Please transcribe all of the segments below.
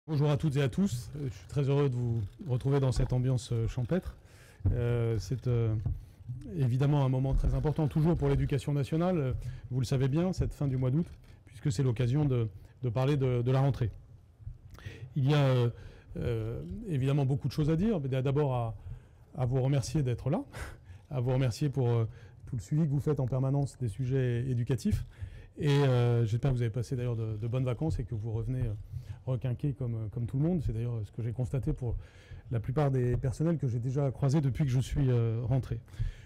Bonjour à toutes et à tous, je suis très heureux de vous retrouver dans cette ambiance champêtre. C'est évidemment un moment très important toujours pour l'éducation nationale, vous le savez bien, cette fin du mois d'août, puisque c'est l'occasion de parler de la rentrée. Il y a évidemment beaucoup de choses à dire, mais d'abord à vous remercier d'être là, à vous remercier pour tout le suivi que vous faites en permanence des sujets éducatifs. Et j'espère que vous avez passé d'ailleurs de bonnes vacances et que vous revenez requinqués comme tout le monde. C'est d'ailleurs ce que j'ai constaté pour la plupart des personnels que j'ai déjà croisés depuis que je suis rentré.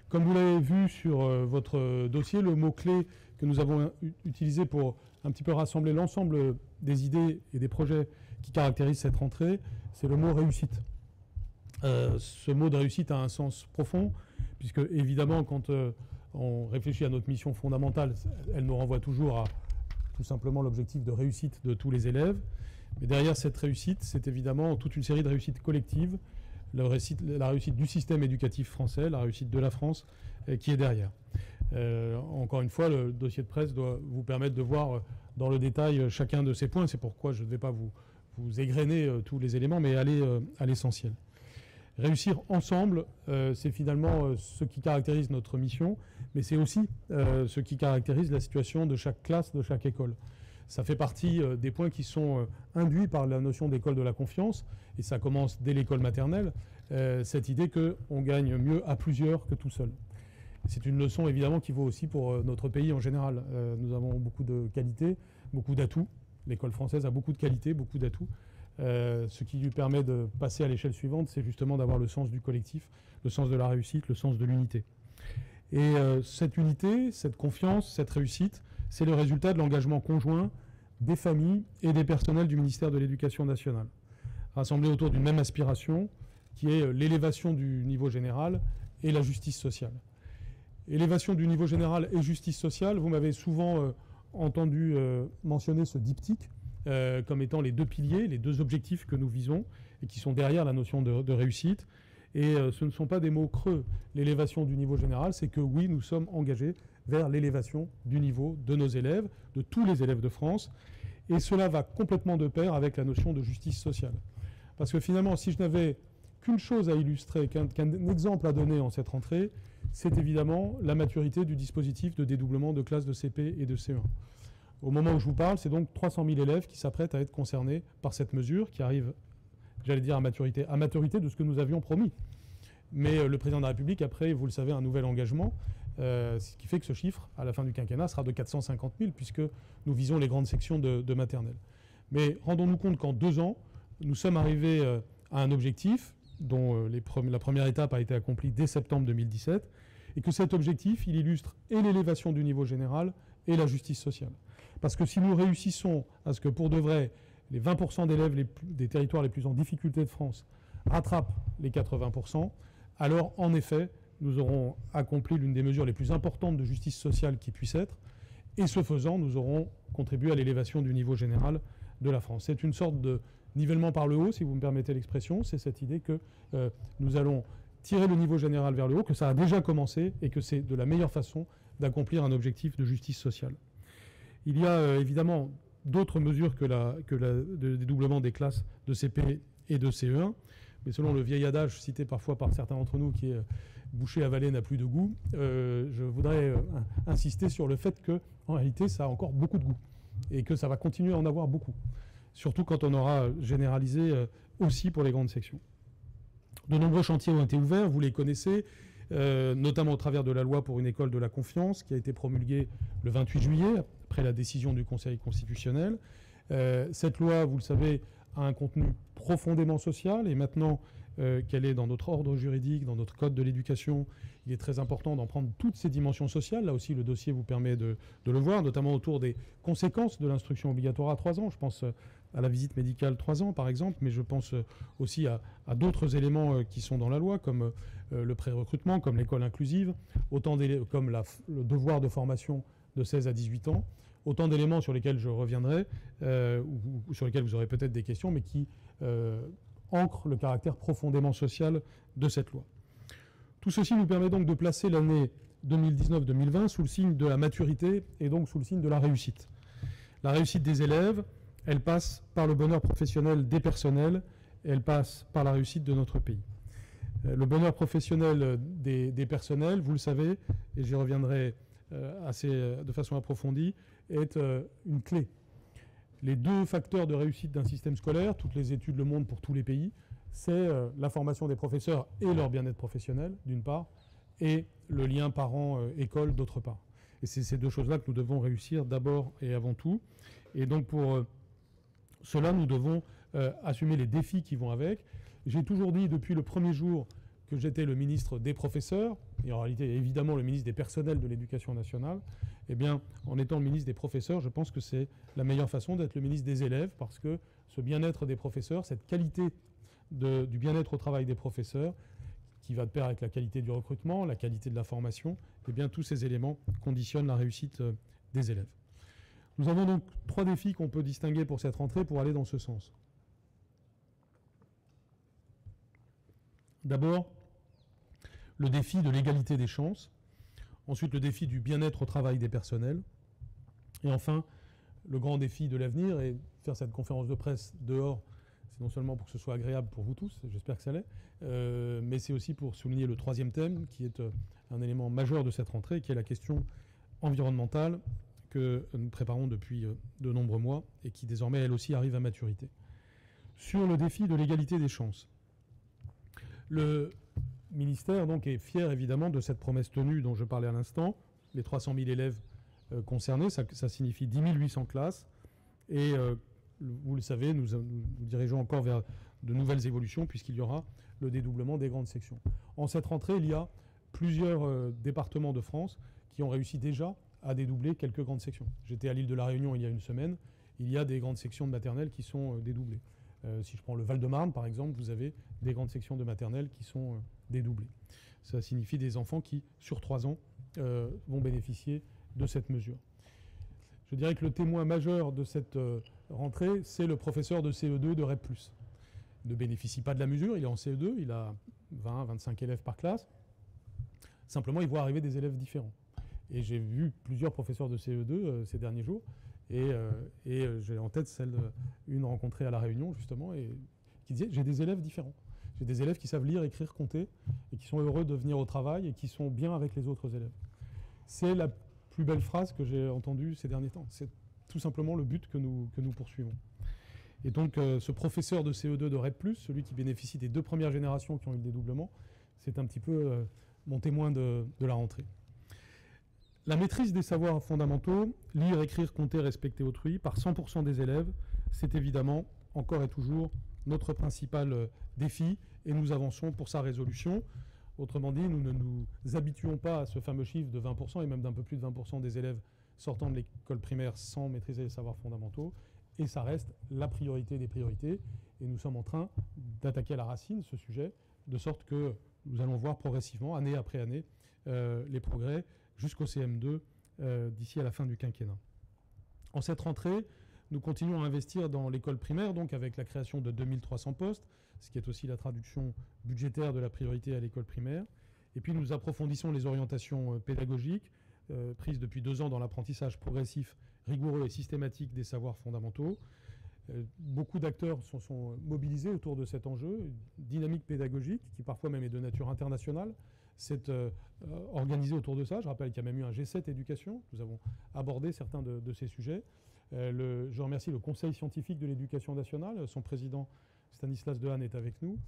Comme vous l'avez vu sur votre dossier, le mot-clé que nous avons utilisé pour un petit peu rassembler l'ensemble des idées et des projets qui caractérisent cette rentrée, c'est le mot réussite. Ce mot de réussite a un sens profond, puisque évidemment quand on réfléchit à notre mission fondamentale, elle nous renvoie toujours à tout simplement l'objectif de réussite de tous les élèves. Mais derrière cette réussite, c'est évidemment toute une série de réussites collectives, la réussite du système éducatif français, la réussite de la France qui est derrière. Encore une fois, le dossier de presse doit vous permettre de voir dans le détail chacun de ces points. C'est pourquoi je ne vais pas vous égrener tous les éléments, mais aller à l'essentiel. Réussir ensemble, c'est finalement ce qui caractérise notre mission, mais c'est aussi ce qui caractérise la situation de chaque classe, de chaque école. Ça fait partie des points qui sont induits par la notion d'école de la confiance, et ça commence dès l'école maternelle, cette idée qu'on gagne mieux à plusieurs que tout seul. C'est une leçon évidemment qui vaut aussi pour notre pays en général. Nous avons beaucoup de qualités, beaucoup d'atouts. L'école française a beaucoup de qualités, beaucoup d'atouts. Ce qui lui permet de passer à l'échelle suivante, c'est justement d'avoir le sens du collectif, le sens de la réussite, le sens de l'unité. Et cette unité, cette confiance, cette réussite, c'est le résultat de l'engagement conjoint des familles et des personnels du ministère de l'Éducation nationale, rassemblés autour d'une même aspiration, qui est l'élévation du niveau général et la justice sociale. Élévation du niveau général et justice sociale, vous m'avez souvent entendu mentionner ce diptyque, comme étant les deux piliers, les deux objectifs que nous visons et qui sont derrière la notion de réussite. Et ce ne sont pas des mots creux. L'élévation du niveau général, c'est que oui, nous sommes engagés vers l'élévation du niveau de nos élèves, de tous les élèves de France. Et cela va complètement de pair avec la notion de justice sociale. Parce que finalement, si je n'avais qu'une chose à illustrer, qu'un exemple à donner en cette rentrée, c'est évidemment la maturité du dispositif de dédoublement de classes de CP et de CE1. Au moment où je vous parle, c'est donc 300 000 élèves qui s'apprêtent à être concernés par cette mesure qui arrive, j'allais dire, à maturité de ce que nous avions promis. Mais le président de la République, après, vous le savez, un nouvel engagement, ce qui fait que ce chiffre, à la fin du quinquennat, sera de 450 000, puisque nous visons les grandes sections de maternelle. Mais rendons-nous compte qu'en 2 ans, nous sommes arrivés à un objectif dont la première étape a été accomplie dès septembre 2017, et que cet objectif, il illustre et l'élévation du niveau général et la justice sociale. Parce que si nous réussissons à ce que, pour de vrai, les 20% d'élèves des territoires les plus en difficulté de France rattrapent les 80%, alors, en effet, nous aurons accompli l'une des mesures les plus importantes de justice sociale qui puisse être, et ce faisant, nous aurons contribué à l'élévation du niveau général de la France. C'est une sorte de nivellement par le haut, si vous me permettez l'expression, c'est cette idée que nous allons tirer le niveau général vers le haut, que ça a déjà commencé, et que c'est de la meilleure façon d'accomplir un objectif de justice sociale. Il y a évidemment d'autres mesures que le dédoublement des classes de CP et de CE1, mais selon le vieil adage cité parfois par certains d'entre nous qui est « boucher avalé n'a plus de goût », je voudrais insister sur le fait que, en réalité, ça a encore beaucoup de goût et que ça va continuer à en avoir beaucoup, surtout quand on aura généralisé aussi pour les grandes sections. De nombreux chantiers ont été ouverts, vous les connaissez, notamment au travers de la loi pour une école de la confiance qui a été promulguée le 28 juillet, après la décision du Conseil constitutionnel. Cette loi, vous le savez, a un contenu profondément social, et maintenant qu'elle est dans notre ordre juridique, dans notre code de l'éducation, il est très important d'en prendre toutes ces dimensions sociales. Là aussi, le dossier vous permet de le voir, notamment autour des conséquences de l'instruction obligatoire à 3 ans. Je pense à la visite médicale 3 ans, par exemple, mais je pense aussi à d'autres éléments qui sont dans la loi, comme le pré-recrutement, comme l'école inclusive, comme le devoir de formation de 16 à 18 ans. Autant d'éléments sur lesquels je reviendrai, ou sur lesquels vous aurez peut-être des questions, mais qui ancrent le caractère profondément social de cette loi. Tout ceci nous permet donc de placer l'année 2019-2020 sous le signe de la maturité et donc sous le signe de la réussite. La réussite des élèves, elle passe par le bonheur professionnel des personnels, et elle passe par la réussite de notre pays. Le bonheur professionnel des personnels, vous le savez, et j'y reviendrai de façon approfondie, est une clé. Les deux facteurs de réussite d'un système scolaire, toutes les études le montrent pour tous les pays, c'est la formation des professeurs et leur bien-être professionnel, d'une part, et le lien parent-école, d'autre part. Et c'est ces deux choses-là que nous devons réussir d'abord et avant tout. Et donc pour cela, nous devons assumer les défis qui vont avec. J'ai toujours dit depuis le premier jour que j'étais le ministre des professeurs, et en réalité évidemment le ministre des personnels de l'éducation nationale. Eh bien, en étant le ministre des professeurs, je pense que c'est la meilleure façon d'être le ministre des élèves, parce que ce bien-être des professeurs, cette qualité du bien-être au travail des professeurs, qui va de pair avec la qualité du recrutement, la qualité de la formation, eh bien tous ces éléments conditionnent la réussite des élèves. Nous avons donc 3 défis qu'on peut distinguer pour cette rentrée pour aller dans ce sens. D'abord, le défi de l'égalité des chances. Ensuite, le défi du bien-être au travail des personnels. Et enfin, le grand défi de l'avenir, et faire cette conférence de presse dehors, c'est non seulement pour que ce soit agréable pour vous tous, j'espère que ça l'est, mais c'est aussi pour souligner le 3e thème, qui est un élément majeur de cette rentrée, qui est la question environnementale que nous préparons depuis de nombreux mois et qui désormais, elle aussi, arrive à maturité. Sur le défi de l'égalité des chances, le ministère donc est fier évidemment de cette promesse tenue dont je parlais à l'instant. Les 300 000 élèves concernés, ça signifie 10 800 classes. Et vous le savez, nous dirigeons encore vers de nouvelles évolutions puisqu'il y aura le dédoublement des grandes sections. En cette rentrée, il y a plusieurs départements de France qui ont réussi déjà à dédoubler quelques grandes sections. J'étais à l'île de la Réunion il y a une semaine. Il y a des grandes sections de maternelle qui sont dédoublées. Si je prends le Val-de-Marne, par exemple, vous avez des grandes sections de maternelle qui sont dédoublées. Ça signifie des enfants qui, sur 3 ans, vont bénéficier de cette mesure. Je dirais que le témoin majeur de cette rentrée, c'est le professeur de CE2 de REP+. Il ne bénéficie pas de la mesure, il est en CE2, il a 20, 25 élèves par classe. Simplement, il voit arriver des élèves différents. Et j'ai vu plusieurs professeurs de CE2 ces derniers jours. Et j'ai en tête une rencontrée à La Réunion, justement, et qui disait « j'ai des élèves différents. J'ai des élèves qui savent lire, écrire, compter, et qui sont heureux de venir au travail, et qui sont bien avec les autres élèves. » C'est la plus belle phrase que j'ai entendue ces derniers temps. C'est tout simplement le but que nous poursuivons. Et donc, ce professeur de CE2 de REP+, celui qui bénéficie des 2 premières générations qui ont eu le dédoublement, c'est un petit peu mon témoin de la rentrée. La maîtrise des savoirs fondamentaux, lire, écrire, compter, respecter autrui, par 100% des élèves, c'est évidemment, encore et toujours, notre principal défi, et nous avançons pour sa résolution. Autrement dit, nous ne nous habituons pas à ce fameux chiffre de 20%, et même d'un peu plus de 20% des élèves sortant de l'école primaire sans maîtriser les savoirs fondamentaux, et ça reste la priorité des priorités, et nous sommes en train d'attaquer à la racine ce sujet, de sorte que nous allons voir progressivement, année après année, les progrès, jusqu'au CM2 d'ici à la fin du quinquennat. En cette rentrée, nous continuons à investir dans l'école primaire, donc avec la création de 2300 postes, ce qui est aussi la traduction budgétaire de la priorité à l'école primaire. Et puis nous approfondissons les orientations pédagogiques, prises depuis 2 ans dans l'apprentissage progressif, rigoureux et systématique des savoirs fondamentaux. Beaucoup d'acteurs sont mobilisés autour de cet enjeu, une dynamique pédagogique qui parfois même est de nature internationale. C'est organisé autour de ça. Je rappelle qu'il y a même eu un G7 éducation. Nous avons abordé certains de ces sujets. Je remercie le Conseil scientifique de l'éducation nationale. Son président, Stanislas Dehaene, est avec nous,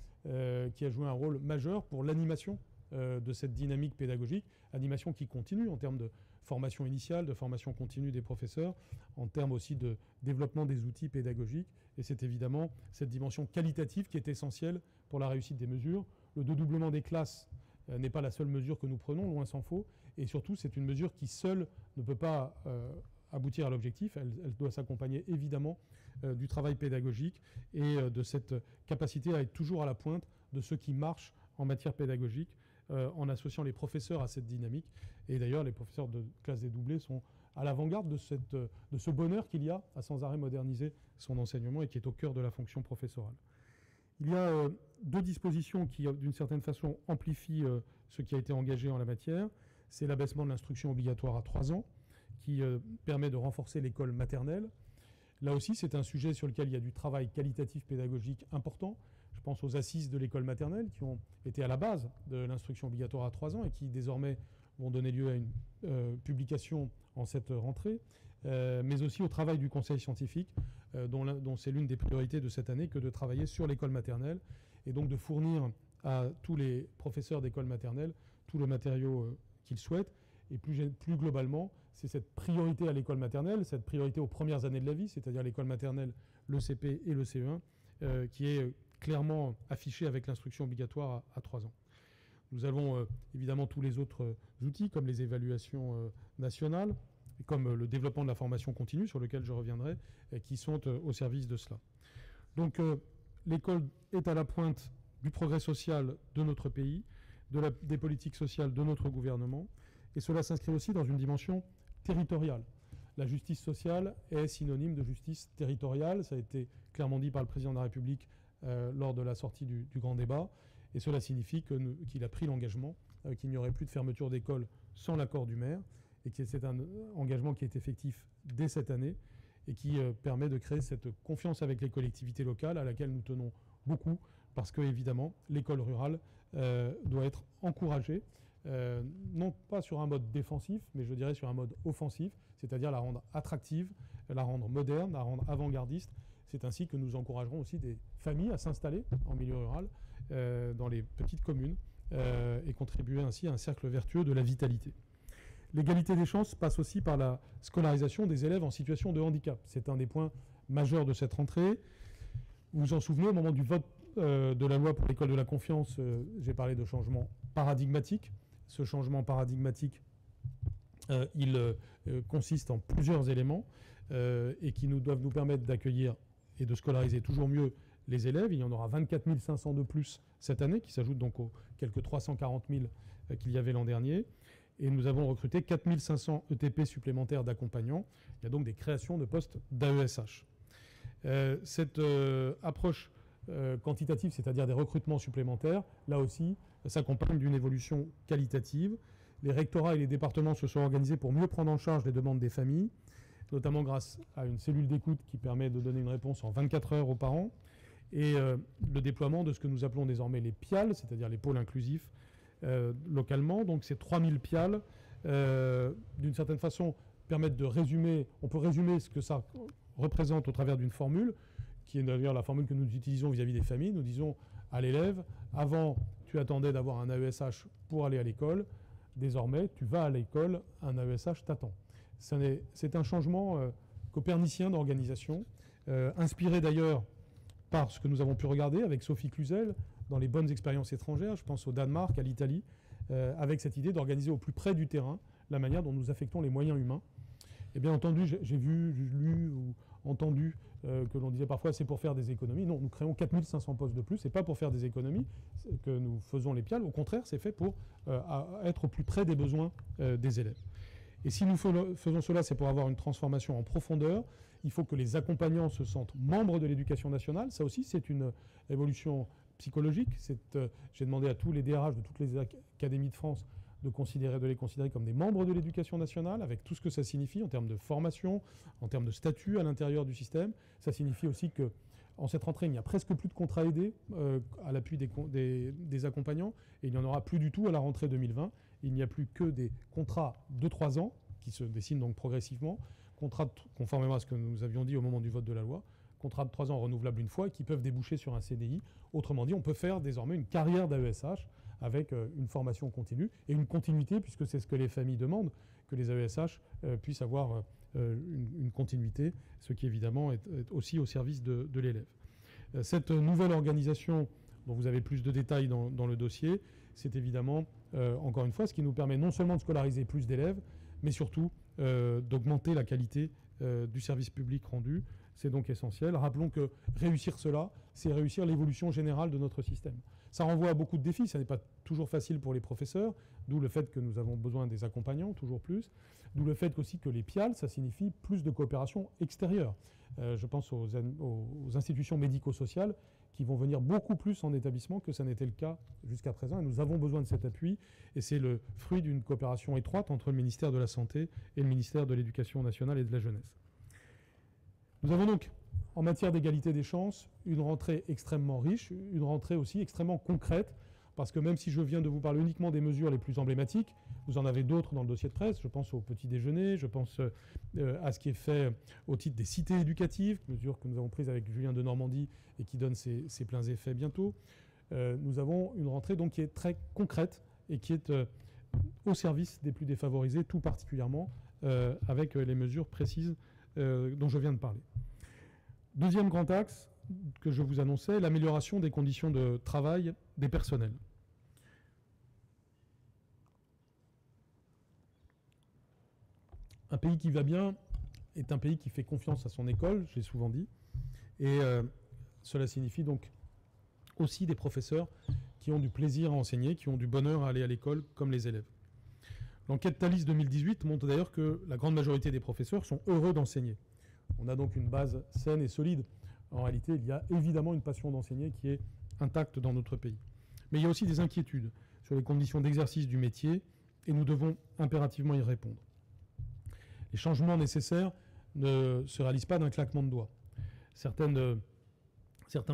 qui a joué un rôle majeur pour l'animation de cette dynamique pédagogique. Animation qui continue en termes de formation initiale, de formation continue des professeurs, en termes aussi de développement des outils pédagogiques. Et c'est évidemment cette dimension qualitative qui est essentielle pour la réussite des mesures. Le dédoublement des classes n'est pas la seule mesure que nous prenons, loin s'en faut. Et surtout, c'est une mesure qui seule ne peut pas aboutir à l'objectif. Elle doit s'accompagner évidemment du travail pédagogique et de cette capacité à être toujours à la pointe de ce qui marche en matière pédagogique, en associant les professeurs à cette dynamique. Et d'ailleurs, les professeurs de classe dédoublée sont à l'avant-garde de ce bonheur qu'il y a à sans arrêt moderniser son enseignement et qui est au cœur de la fonction professorale. Il y a 2 dispositions qui, d'une certaine façon, amplifient ce qui a été engagé en la matière. C'est l'abaissement de l'instruction obligatoire à 3 ans, qui permet de renforcer l'école maternelle. Là aussi, c'est un sujet sur lequel il y a du travail qualitatif pédagogique important. Je pense aux assises de l'école maternelle qui ont été à la base de l'instruction obligatoire à 3 ans et qui désormais vont donner lieu à une publication en cette rentrée, mais aussi au travail du conseil scientifique, dont c'est l'une des priorités de cette année que de travailler sur l'école maternelle et donc de fournir à tous les professeurs d'école maternelle tout le matériau qu'ils souhaitent. Et plus globalement, c'est cette priorité à l'école maternelle, cette priorité aux premières années de la vie, c'est-à-dire l'école maternelle, le CP et le CE1, qui est clairement affichée avec l'instruction obligatoire à 3 ans. Nous avons évidemment tous les autres outils, comme les évaluations nationales, et comme le développement de la formation continue, sur lequel je reviendrai, qui sont au service de cela. Donc l'école est à la pointe du progrès social de notre pays, des politiques sociales de notre gouvernement, et cela s'inscrit aussi dans une dimension territoriale. La justice sociale est synonyme de justice territoriale, ça a été clairement dit par le président de la République lors de la sortie du grand débat, et cela signifie qu'il a pris l'engagement qu'il n'y aurait plus de fermeture d'école sans l'accord du maire, et que c'est un engagement qui est effectif dès cette année, et qui permet de créer cette confiance avec les collectivités locales à laquelle nous tenons beaucoup, parce que évidemment l'école rurale doit être encouragée, non pas sur un mode défensif, mais je dirais sur un mode offensif, c'est-à-dire la rendre attractive, la rendre moderne, la rendre avant-gardiste. C'est ainsi que nous encouragerons aussi des familles à s'installer en milieu rural, dans les petites communes, et contribuer ainsi à un cercle vertueux de la vitalité. L'égalité des chances passe aussi par la scolarisation des élèves en situation de handicap. C'est un des points majeurs de cette rentrée. Vous vous en souvenez, au moment du vote de la loi pour l'école de la confiance, j'ai parlé de changement paradigmatique. Ce changement paradigmatique, il consiste en plusieurs éléments et qui doivent nous permettre d'accueillir et de scolariser toujours mieux les élèves. Il y en aura 24 500 de plus cette année, qui s'ajoutent donc aux quelques 340 000 qu'il y avait l'an dernier. Et nous avons recruté 4 500 ETP supplémentaires d'accompagnants. Il y a donc des créations de postes d'AESH. Cette approche quantitative, c'est-à-dire des recrutements supplémentaires, là aussi, s'accompagne d'une évolution qualitative. Les rectorats et les départements se sont organisés pour mieux prendre en charge les demandes des familles, notamment grâce à une cellule d'écoute qui permet de donner une réponse en 24 heures aux parents, et le déploiement de ce que nous appelons désormais les PIAL, c'est-à-dire les pôles inclusifs, localement. Donc ces 3000 PIAL, d'une certaine façon, permettent de résumer, on peut résumer ce que ça représente au travers d'une formule, qui est d'ailleurs la formule que nous utilisons vis-à-vis des familles. Nous disons à l'élève, avant tu attendais d'avoir un AESH pour aller à l'école, désormais tu vas à l'école, un AESH t'attend. C'est un changement copernicien d'organisation, inspiré d'ailleurs par ce que nous avons pu regarder avec Sophie Cluzel dans les bonnes expériences étrangères, je pense au Danemark, à l'Italie, avec cette idée d'organiser au plus près du terrain la manière dont nous affectons les moyens humains. Et bien entendu, j'ai vu, lu ou entendu que l'on disait parfois c'est pour faire des économies. Non, nous créons 4 500 postes de plus, c'est pas pour faire des économies que nous faisons les PIAL, au contraire, c'est fait pour être au plus près des besoins des élèves. Et si nous faisons cela, c'est pour avoir une transformation en profondeur. Il faut que les accompagnants se sentent membres de l'éducation nationale. Ça aussi, c'est une évolution psychologique. J'ai demandé à tous les DRH de toutes les académies de France de les considérer comme des membres de l'éducation nationale, avec tout ce que ça signifie en termes de formation, en termes de statut à l'intérieur du système. Ça signifie aussi qu'en cette rentrée, il n'y a presque plus de contrats aidés à l'appui des accompagnants, et il n'y en aura plus du tout à la rentrée 2020. Il n'y a plus que des contrats de 3 ans, qui se dessinent donc progressivement, conformément à ce que nous avions dit au moment du vote de la loi, contrats de 3 ans renouvelables une fois, et qui peuvent déboucher sur un CDI. Autrement dit, on peut faire désormais une carrière d'AESH avec une formation continue et une continuité, puisque c'est ce que les familles demandent, que les AESH puissent avoir une continuité, ce qui évidemment est aussi au service de l'élève. Cette nouvelle organisation, dont vous avez plus de détails dans le dossier, c'est évidemment, encore une fois, ce qui nous permet non seulement de scolariser plus d'élèves, mais surtout d'augmenter la qualité du service public rendu. C'est donc essentiel. Rappelons que réussir cela, c'est réussir l'évolution générale de notre système. Ça renvoie à beaucoup de défis, ça n'est pas toujours facile pour les professeurs, d'où le fait que nous avons besoin des accompagnants, toujours plus, d'où le fait aussi que les PIAL, ça signifie plus de coopération extérieure. Je pense aux institutions médico-sociales qui vont venir beaucoup plus en établissement que ça n'était le cas jusqu'à présent. Et nous avons besoin de cet appui, et c'est le fruit d'une coopération étroite entre le ministère de la Santé et le ministère de l'Éducation nationale et de la jeunesse. Nous avons donc, en matière d'égalité des chances, une rentrée extrêmement riche, une rentrée aussi extrêmement concrète, parce que même si je viens de vous parler uniquement des mesures les plus emblématiques, vous en avez d'autres dans le dossier de presse. Je pense au petit déjeuner, je pense à ce qui est fait au titre des cités éducatives, mesures que nous avons prises avec Julien de Normandie et qui donne ses pleins effets bientôt. Nous avons une rentrée donc qui est très concrète et qui est au service des plus défavorisés, tout particulièrement avec les mesures précises dont je viens de parler. Deuxième grand axe que je vous annonçais, l'amélioration des conditions de travail des personnels. Un pays qui va bien est un pays qui fait confiance à son école, j'ai souvent dit, et cela signifie donc aussi des professeurs qui ont du plaisir à enseigner, qui ont du bonheur à aller à l'école comme les élèves. L'enquête Thalys 2018 montre d'ailleurs que la grande majorité des professeurs sont heureux d'enseigner. On a donc une base saine et solide. En réalité, il y a évidemment une passion d'enseigner qui est intacte dans notre pays. Mais il y a aussi des inquiétudes sur les conditions d'exercice du métier et nous devons impérativement y répondre. Les changements nécessaires ne se réalisent pas d'un claquement de doigts. Certains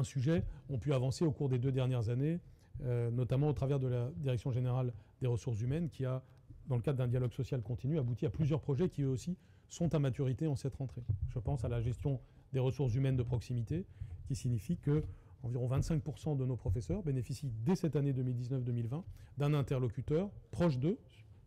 sujets ont pu avancer au cours des 2 dernières années, notamment au travers de la Direction générale des ressources humaines qui a, dans le cadre d'un dialogue social continu, abouti à plusieurs projets qui eux aussi sont à maturité en cette rentrée. Je pense à la gestion des ressources humaines de proximité, qui signifie que environ 25% de nos professeurs bénéficient dès cette année 2019-2020 d'un interlocuteur proche d'eux,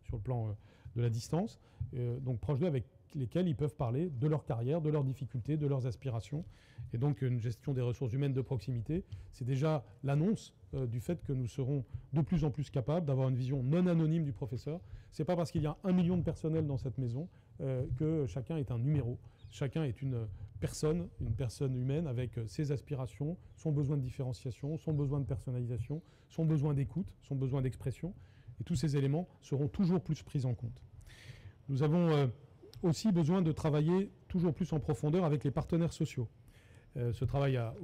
sur le plan de la distance, donc proche d'eux avec lesquels ils peuvent parler de leur carrière, de leurs difficultés, de leurs aspirations. Et donc une gestion des ressources humaines de proximité, c'est déjà l'annonce du fait que nous serons de plus en plus capables d'avoir une vision non anonyme du professeur. Ce n'est pas parce qu'il y a 1 million de personnels dans cette maison que chacun est un numéro. Chacun est une personne humaine avec ses aspirations, son besoin de différenciation, son besoin de personnalisation, son besoin d'écoute, son besoin d'expression. Et tous ces éléments seront toujours plus pris en compte. Nous avons aussi besoin de travailler toujours plus en profondeur avec les partenaires sociaux. Ce travail a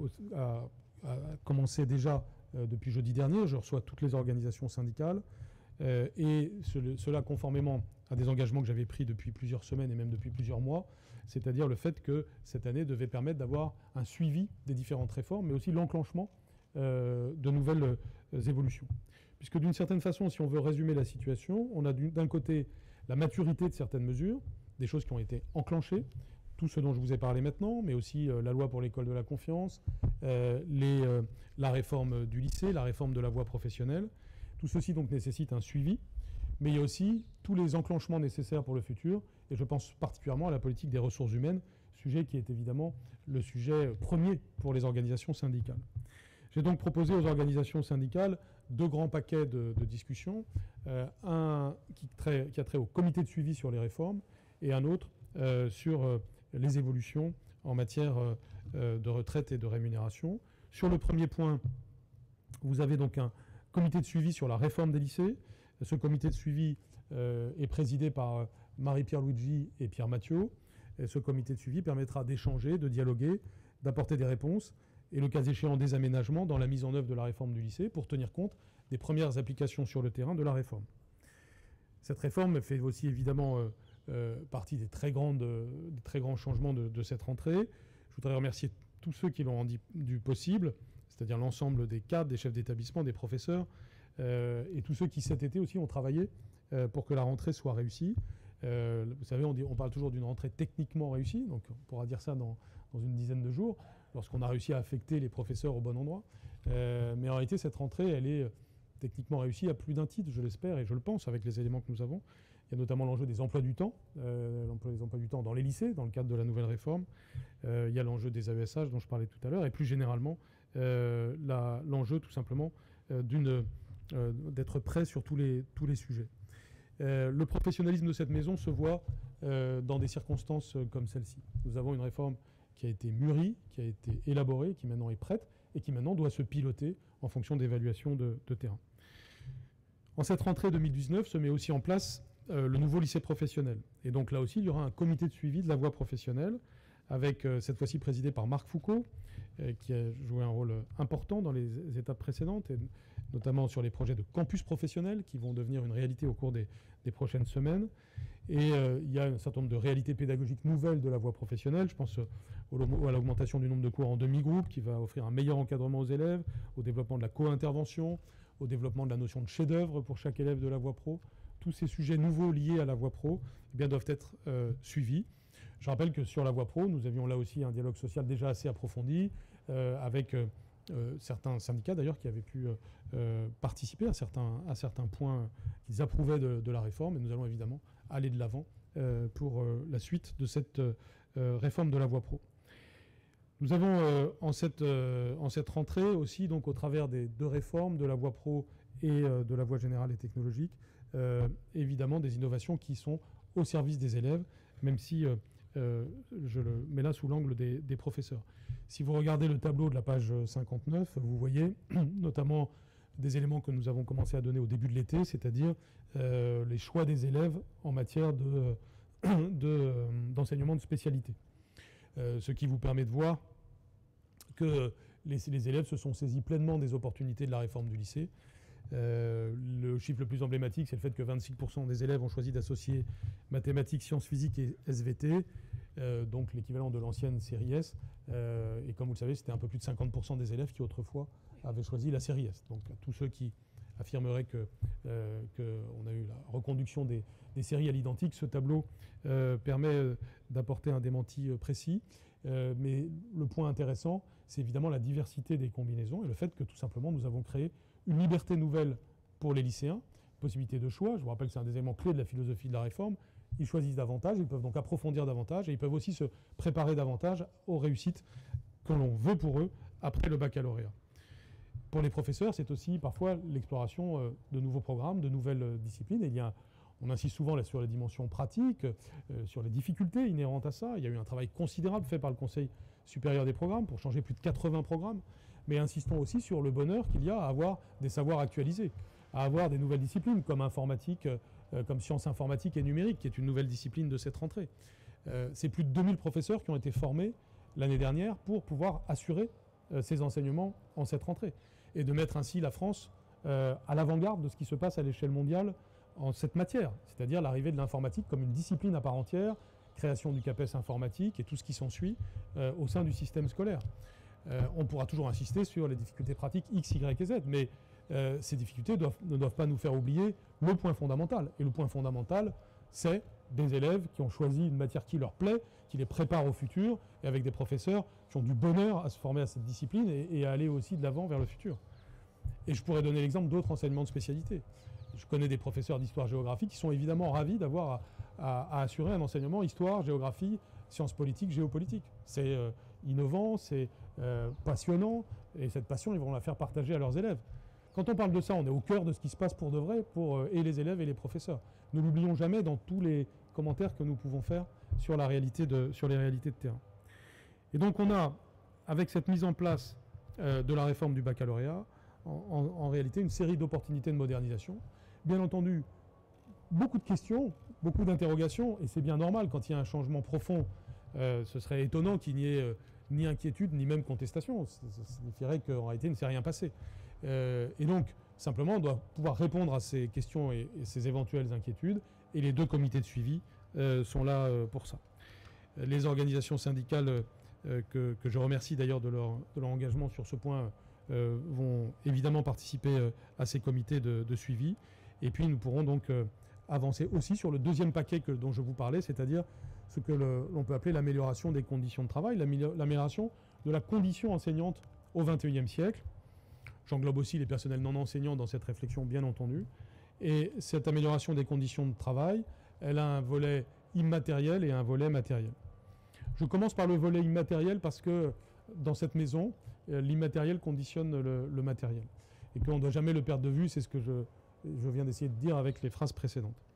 commencé déjà depuis jeudi dernier. Je reçois toutes les organisations syndicales et cela conformément à des engagements que j'avais pris depuis plusieurs semaines et même depuis plusieurs mois, c'est-à-dire le fait que cette année devait permettre d'avoir un suivi des différentes réformes, mais aussi l'enclenchement de nouvelles évolutions. Puisque d'une certaine façon, si on veut résumer la situation, on a d'un côté la maturité de certaines mesures, des choses qui ont été enclenchées, tout ce dont je vous ai parlé maintenant, mais aussi la loi pour l'école de la confiance, la réforme du lycée, la réforme de la voie professionnelle. Tout ceci donc nécessite un suivi, mais il y a aussi tous les enclenchements nécessaires pour le futur, et je pense particulièrement à la politique des ressources humaines, sujet qui est évidemment le sujet premier pour les organisations syndicales. J'ai donc proposé aux organisations syndicales 2 grands paquets de discussions, un qui a trait au comité de suivi sur les réformes et un autre sur les évolutions en matière de retraite et de rémunération. Sur le premier point, vous avez donc un comité de suivi sur la réforme des lycées. Ce comité de suivi est présidé par Marie-Pierre Luigi et Pierre Mathieu. Et ce comité de suivi permettra d'échanger, de dialoguer, d'apporter des réponses et le cas échéant des aménagements dans la mise en œuvre de la réforme du lycée pour tenir compte des premières applications sur le terrain de la réforme. Cette réforme fait aussi évidemment partie des très grands changements de cette rentrée. Je voudrais remercier tous ceux qui l'ont rendu possible, c'est-à-dire l'ensemble des cadres, des chefs d'établissement, des professeurs, et tous ceux qui cet été aussi ont travaillé pour que la rentrée soit réussie. Vous savez, on parle toujours d'une rentrée techniquement réussie, donc on pourra dire ça dans une dizaine de jours, lorsqu'on a réussi à affecter les professeurs au bon endroit. Mais en réalité, cette rentrée, elle est techniquement réussie à plus d'un titre, je l'espère, et je le pense, avec les éléments que nous avons. Il y a notamment l'enjeu des emplois du temps, l'emploi des emplois du temps dans les lycées, dans le cadre de la nouvelle réforme. Il y a l'enjeu des AESH dont je parlais tout à l'heure, et plus généralement, l'enjeu tout simplement d'être prêt sur tous les sujets. Le professionnalisme de cette maison se voit dans des circonstances comme celle-ci. Nous avons une réforme qui a été mûrie, qui a été élaborée, qui maintenant est prête, et qui maintenant doit se piloter en fonction d'évaluations de terrain. En cette rentrée 2019 se met aussi en place le nouveau lycée professionnel. Et donc là aussi, il y aura un comité de suivi de la voie professionnelle avec cette fois-ci présidé par Marc Foucault, qui a joué un rôle important dans les étapes précédentes, et notamment sur les projets de campus professionnels qui vont devenir une réalité au cours des prochaines semaines. Et il y a un certain nombre de réalités pédagogiques nouvelles de la voie professionnelle. Je pense à l'augmentation du nombre de cours en demi-groupe qui va offrir un meilleur encadrement aux élèves, au développement de la co-intervention, au développement de la notion de chef-d'œuvre pour chaque élève de la voie pro. Tous ces sujets nouveaux liés à la voie pro doivent être suivis. Je rappelle que sur la voie pro, nous avions là aussi un dialogue social déjà assez approfondi avec certains syndicats d'ailleurs qui avaient pu participer à certains points qu'ils approuvaient de la réforme. Et nous allons évidemment aller de l'avant pour la suite de cette réforme de la voie pro. Nous avons en cette rentrée aussi, donc au travers des deux réformes, de la voie pro et de la voie générale et technologique, évidemment des innovations qui sont au service des élèves, même si je le mets là sous l'angle des professeurs. Si vous regardez le tableau de la page 59, vous voyez notamment des éléments que nous avons commencé à donner au début de l'été, c'est-à-dire les choix des élèves en matière d'enseignement de spécialité. Ce qui vous permet de voir que les élèves se sont saisis pleinement des opportunités de la réforme du lycée. Le chiffre le plus emblématique, c'est le fait que 26% des élèves ont choisi d'associer mathématiques, sciences physiques et SVT, donc l'équivalent de l'ancienne série S. Et comme vous le savez, c'était un peu plus de 50% des élèves qui autrefois avaient choisi la série S. Donc tous ceux qui affirmeraient qu'on a eu la reconduction des séries à l'identique, ce tableau permet d'apporter un démenti précis. Mais le point intéressant, c'est évidemment la diversité des combinaisons et le fait que tout simplement nous avons créé une liberté nouvelle pour les lycéens, possibilité de choix. Je vous rappelle que c'est un des éléments clés de la philosophie de la réforme. Ils choisissent davantage, ils peuvent donc approfondir davantage et ils peuvent aussi se préparer davantage aux réussites que l'on veut pour eux après le baccalauréat. Pour les professeurs, c'est aussi parfois l'exploration de nouveaux programmes, de nouvelles disciplines. Et on insiste souvent là sur les dimensions pratiques, sur les difficultés inhérentes à ça. Il y a eu un travail considérable fait par le Conseil supérieur des programmes pour changer plus de 80 programmes. Mais insistons aussi sur le bonheur qu'il y a à avoir des savoirs actualisés, à avoir des nouvelles disciplines comme informatique, comme sciences informatiques et numériques, qui est une nouvelle discipline de cette rentrée. C'est plus de 2000 professeurs qui ont été formés l'année dernière pour pouvoir assurer ces enseignements en cette rentrée et de mettre ainsi la France à l'avant-garde de ce qui se passe à l'échelle mondiale en cette matière, c'est-à-dire l'arrivée de l'informatique comme une discipline à part entière, création du CAPES informatique et tout ce qui s'ensuit au sein du système scolaire. On pourra toujours insister sur les difficultés pratiques X, Y et Z, mais ces difficultés ne doivent pas nous faire oublier le point fondamental. Et le point fondamental, c'est des élèves qui ont choisi une matière qui leur plaît, qui les prépare au futur, et avec des professeurs qui ont du bonheur à se former à cette discipline et à aller aussi de l'avant vers le futur. Et je pourrais donner l'exemple d'autres enseignements de spécialité. Je connais des professeurs d'histoire-géographie qui sont évidemment ravis d'avoir à assurer un enseignement histoire, géographie, sciences politiques, géopolitique. C'est innovant, c'est passionnant, et cette passion, ils vont la faire partager à leurs élèves. Quand on parle de ça, on est au cœur de ce qui se passe pour de vrai pour et les élèves et les professeurs. Ne l'oublions jamais dans tous les commentaires que nous pouvons faire sur les réalités de terrain. Et donc on a, avec cette mise en place de la réforme du baccalauréat, en réalité une série d'opportunités de modernisation. Bien entendu, beaucoup de questions, beaucoup d'interrogations, et c'est bien normal quand il y a un changement profond. Ce serait étonnant qu'il n'y ait ni inquiétude, ni même contestation. Ça signifierait qu'en réalité, il ne s'est rien passé. Et donc, simplement, on doit pouvoir répondre à ces questions et ces éventuelles inquiétudes. Et les deux comités de suivi sont là pour ça. Les organisations syndicales, que je remercie d'ailleurs de leur engagement sur ce point, vont évidemment participer à ces comités de suivi. Et puis, nous pourrons donc avancer aussi sur le deuxième paquet dont je vous parlais, c'est-à-dire ce que l'on peut appeler l'amélioration des conditions de travail, l'amélioration de la condition enseignante au XXIe siècle. J'englobe aussi les personnels non enseignants dans cette réflexion, bien entendu. Et cette amélioration des conditions de travail, elle a un volet immatériel et un volet matériel. Je commence par le volet immatériel parce que dans cette maison, l'immatériel conditionne le matériel. Et qu'on ne doit jamais le perdre de vue, c'est ce que je viens d'essayer de dire avec les phrases précédentes.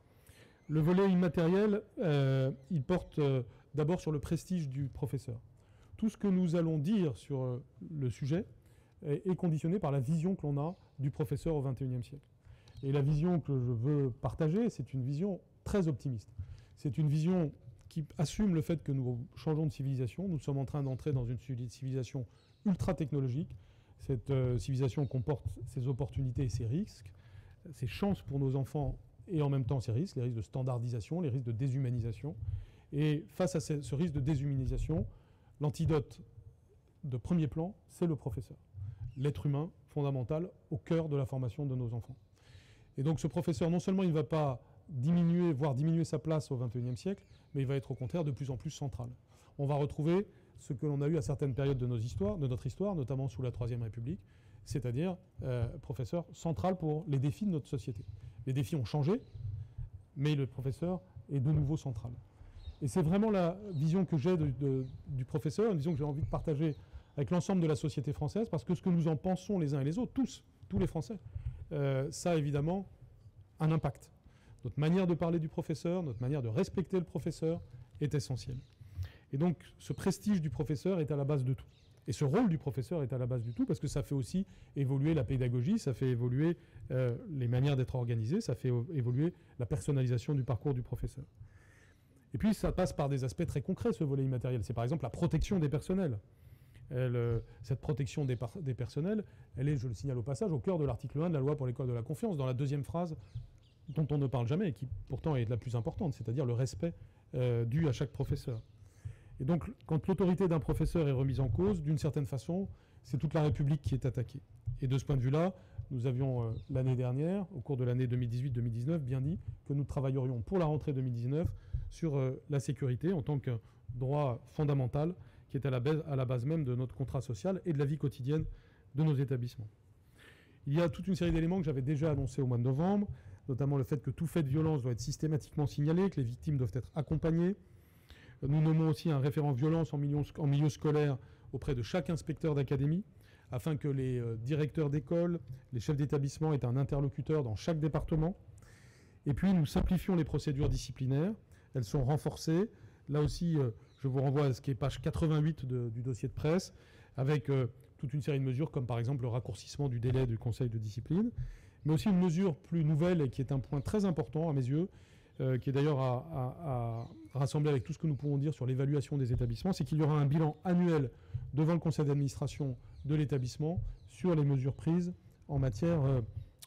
Le volet immatériel, il porte d'abord sur le prestige du professeur. Tout ce que nous allons dire sur le sujet est conditionné par la vision que l'on a du professeur au XXIe siècle. Et la vision que je veux partager, c'est une vision très optimiste. C'est une vision qui assume le fait que nous changeons de civilisation. Nous sommes en train d'entrer dans une civilisation ultra technologique. Cette civilisation comporte ses opportunités et ses risques, ses chances pour nos enfants et en même temps ses risques, les risques de standardisation, les risques de déshumanisation. Et face à ce risque de déshumanisation, l'antidote de premier plan, c'est le professeur. L'être humain fondamental au cœur de la formation de nos enfants. Et donc ce professeur, non seulement il ne va pas diminuer, voire diminuer sa place au XXIe siècle, mais il va être au contraire de plus en plus central. On va retrouver ce que l'on a eu à certaines périodes de notre histoire, notamment sous la Troisième République, c'est-à-dire professeur central pour les défis de notre société. Les défis ont changé, mais le professeur est de nouveau central. Et c'est vraiment la vision que j'ai du professeur, une vision que j'ai envie de partager avec l'ensemble de la société française, parce que ce que nous en pensons les uns et les autres, tous les Français, ça a évidemment un impact. Notre manière de parler du professeur, notre manière de respecter le professeur est essentielle. Et donc ce prestige du professeur est à la base de tout. Et ce rôle du professeur est à la base du tout, parce que ça fait aussi évoluer la pédagogie, ça fait évoluer les manières d'être organisées, ça fait évoluer la personnalisation du parcours du professeur. Et puis ça passe par des aspects très concrets, ce volet immatériel. C'est par exemple la protection des personnels. Cette protection des personnels, elle est, je le signale au passage, au cœur de l'article 1 de la loi pour l'école de la confiance, dans la deuxième phrase dont on ne parle jamais et qui pourtant est la plus importante, c'est-à-dire le respect dû à chaque professeur. Et donc, quand l'autorité d'un professeur est remise en cause, d'une certaine façon, c'est toute la République qui est attaquée. Et de ce point de vue-là, nous avions l'année dernière, au cours de l'année 2018-2019, bien dit que nous travaillerions pour la rentrée 2019 sur la sécurité en tant que droit fondamental qui est à la base même de notre contrat social et de la vie quotidienne de nos établissements. Il y a toute une série d'éléments que j'avais déjà annoncés au mois de novembre, notamment le fait que tout fait de violence doit être systématiquement signalé, que les victimes doivent être accompagnées. Nous nommons aussi un référent violence en milieu scolaire auprès de chaque inspecteur d'académie, afin que les directeurs d'école, les chefs d'établissement aient un interlocuteur dans chaque département. Et puis nous simplifions les procédures disciplinaires, elles sont renforcées. Là aussi, je vous renvoie à ce qui est page 88 du dossier de presse, avec toute une série de mesures, comme par exemple le raccourcissement du délai du conseil de discipline, mais aussi une mesure plus nouvelle et qui est un point très important à mes yeux, qui est d'ailleurs à rassembler avec tout ce que nous pouvons dire sur l'évaluation des établissements, c'est qu'il y aura un bilan annuel devant le conseil d'administration de l'établissement sur les mesures prises en matière